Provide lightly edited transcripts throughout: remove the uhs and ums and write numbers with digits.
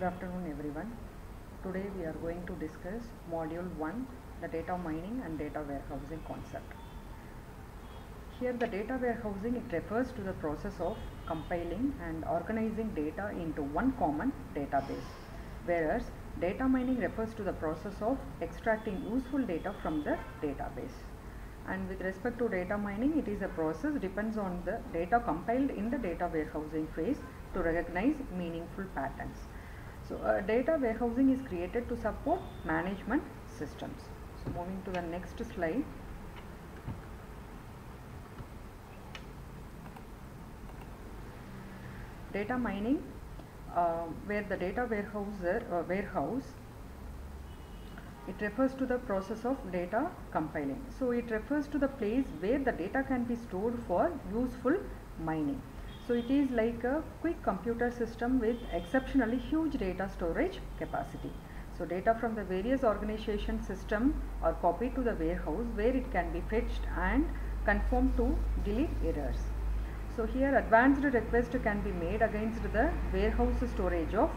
afternoon everyone. Today we are going to discuss module 1, the data mining and data warehousing concept. Here the data warehousing, it refers to the process of compiling and organizing data into one common database, whereas data mining refers to the process of extracting useful data from the database. And with respect to data mining, it is a process depends on the data compiled in the data warehousing phase to recognize meaningful patterns. So data warehousing is created to support management systems. So moving to the next slide. Data mining, where the data warehouse, it refers to the process of data compiling. So it refers to the place where the data can be stored for useful mining. So it is like a quick computer system with exceptionally huge data storage capacity. So data from the various organization system are copied to the warehouse where it can be fetched and conformed to delete errors. So here advanced request can be made against the warehouse storage of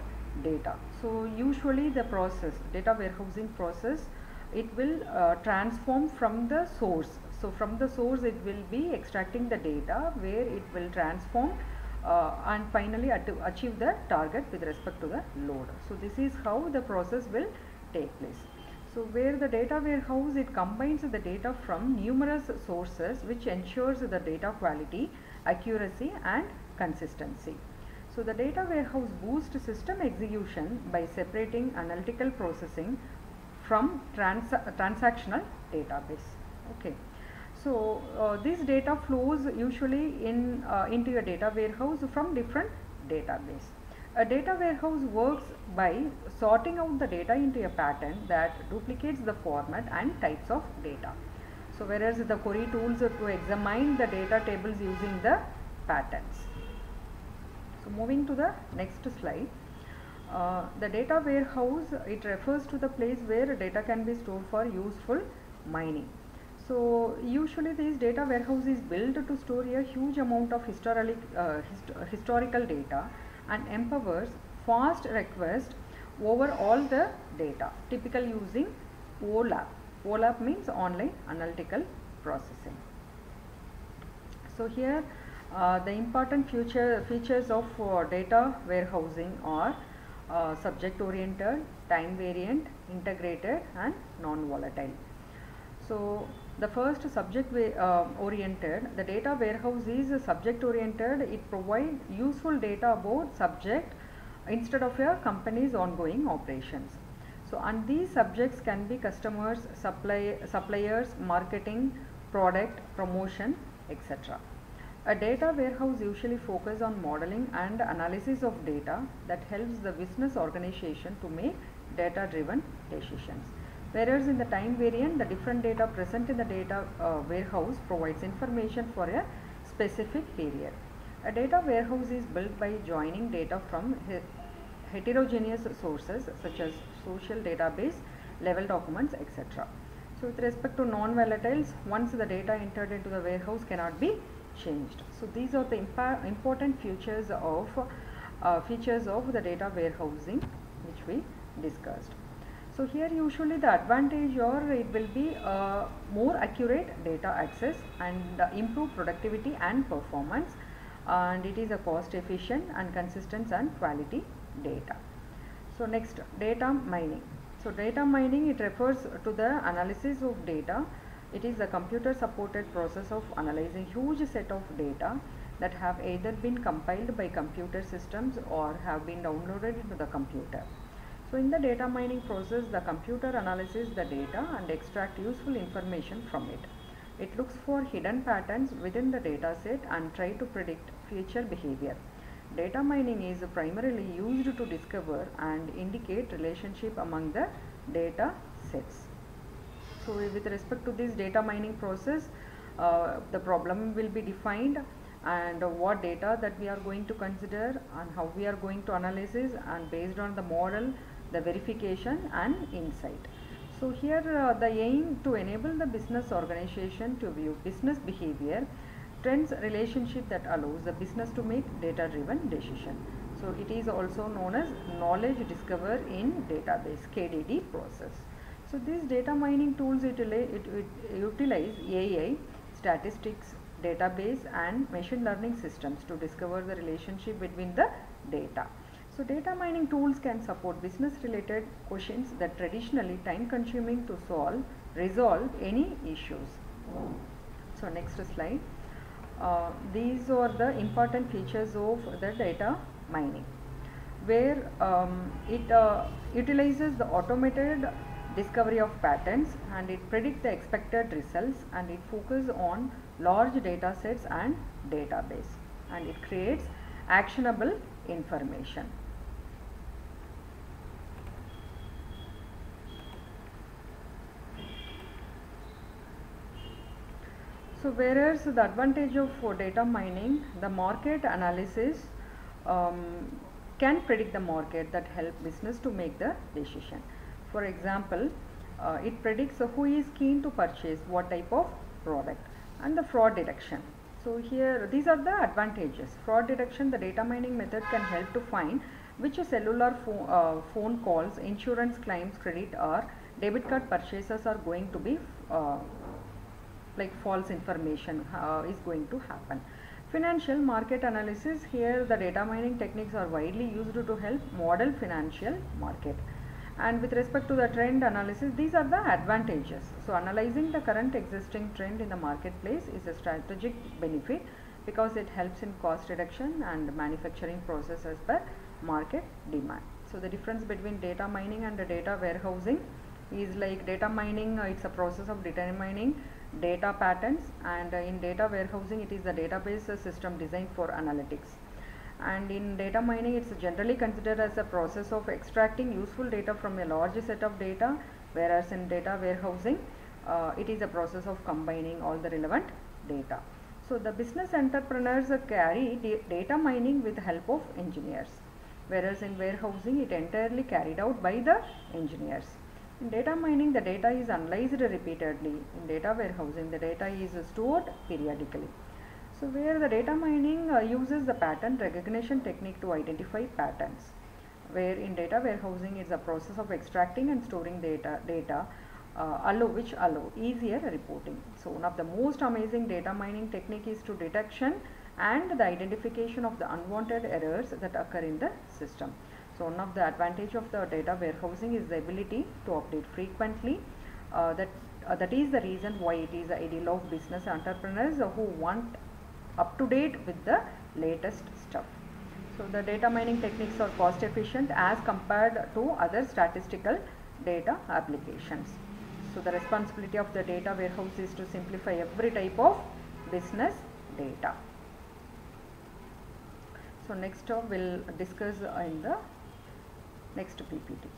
data. So usually the process, data warehousing process, it will transform from the source. So from the source it will be extracting the data where it will transform and finally achieve the target with respect to the load. So this is how the process will take place. So where the data warehouse, it combines the data from numerous sources which ensures the data quality, accuracy and consistency. So the data warehouse boosts system execution by separating analytical processing from transactional database. Okay. So this data flows usually into a data warehouse from different database. A data warehouse works by sorting out the data into a pattern that duplicates the format and types of data. So whereas the query tools to examine the data tables using the patterns. So moving to the next slide. The data warehouse, it refers to the place where data can be stored for useful mining. So usually this data warehouse is built to store a huge amount of historical data and empowers fast request over all the data, typically using OLAP. OLAP means online analytical processing. So here the important features of data warehousing are subject oriented, time variant, integrated and non-volatile. So the first subject oriented, the data warehouse is subject oriented. It provides useful data about subject instead of a company's ongoing operations. So and these subjects can be customers, suppliers, marketing, product, promotion, etc. A data warehouse usually focuses on modeling and analysis of data that helps the business organization to make data-driven decisions. Whereas in the time variant, the different data present in the data warehouse provides information for a specific period. A data warehouse is built by joining data from heterogeneous sources such as social database, level documents, etc. So with respect to non-volatiles, once the data entered into the warehouse cannot be changed. So these are the important features of the data warehousing which we discussed. So here usually the advantage it will be more accurate data access and improve productivity and performance, and it is a cost efficient and consistent and quality data. So next, data mining. So data mining, it refers to the analysis of data. It is a computer supported process of analyzing huge set of data that have either been compiled by computer systems or have been downloaded into the computer. So in the data mining process, the computer analyzes the data and extract useful information from it. It looks for hidden patterns within the data set and try to predict future behavior. Data mining is primarily used to discover and indicate relationship among the data sets. So with respect to this data mining process, the problem will be defined and what data that we are going to consider and how we are going to analyze it, and based on the model, the verification and insight. So here the aim to enable the business organization to view business behavior trends relationship that allows the business to make data driven decision. So it is also known as knowledge discover in database, KDD process. So these data mining tools utilize AI, statistics, database and machine learning systems to discover the relationship between the data. So data mining tools can support business related questions that traditionally time consuming to resolve any issues. So next slide. These are the important features of the data mining, where it utilizes the automated discovery of patterns, and it predicts the expected results, and it focuses on large data sets and database, and it creates actionable information. So whereas the advantage of data mining, the market analysis can predict the market that help business to make the decision. For example, it predicts who is keen to purchase what type of product, and the fraud detection. So here these are the advantages. Fraud detection, the data mining method can help to find which cellular phone calls, insurance claims, credit or debit card purchases are going to be like false information is going to happen. Financial market analysis, here the data mining techniques are widely used to help model financial market. And with respect to the trend analysis, these are the advantages. So analyzing the current existing trend in the marketplace is a strategic benefit because it helps in cost reduction and manufacturing process as per market demand. So the difference between data mining and the data warehousing is like data mining, it's a process of determining data patterns, and in data warehousing it is the database system designed for analytics. And in data mining, it's generally considered as a process of extracting useful data from a large set of data, whereas in data warehousing it is a process of combining all the relevant data. So the business entrepreneurs carry data mining with the help of engineers, whereas in warehousing it entirely carried out by the engineers. In data mining, the data is analyzed repeatedly. In data warehousing, the data is stored periodically. So where the data mining uses the pattern recognition technique to identify patterns, where in data warehousing is a process of extracting and storing data which allow easier reporting. So one of the most amazing data mining technique is to detection and the identification of the unwanted errors that occur in the system. So one of the advantage of the data warehousing is the ability to update frequently. That is the reason why it is ideal of business entrepreneurs who want up to date with the latest stuff. So the data mining techniques are cost efficient as compared to other statistical data applications. So the responsibility of the data warehouse is to simplify every type of business data. So next we'll discuss in the next PPT.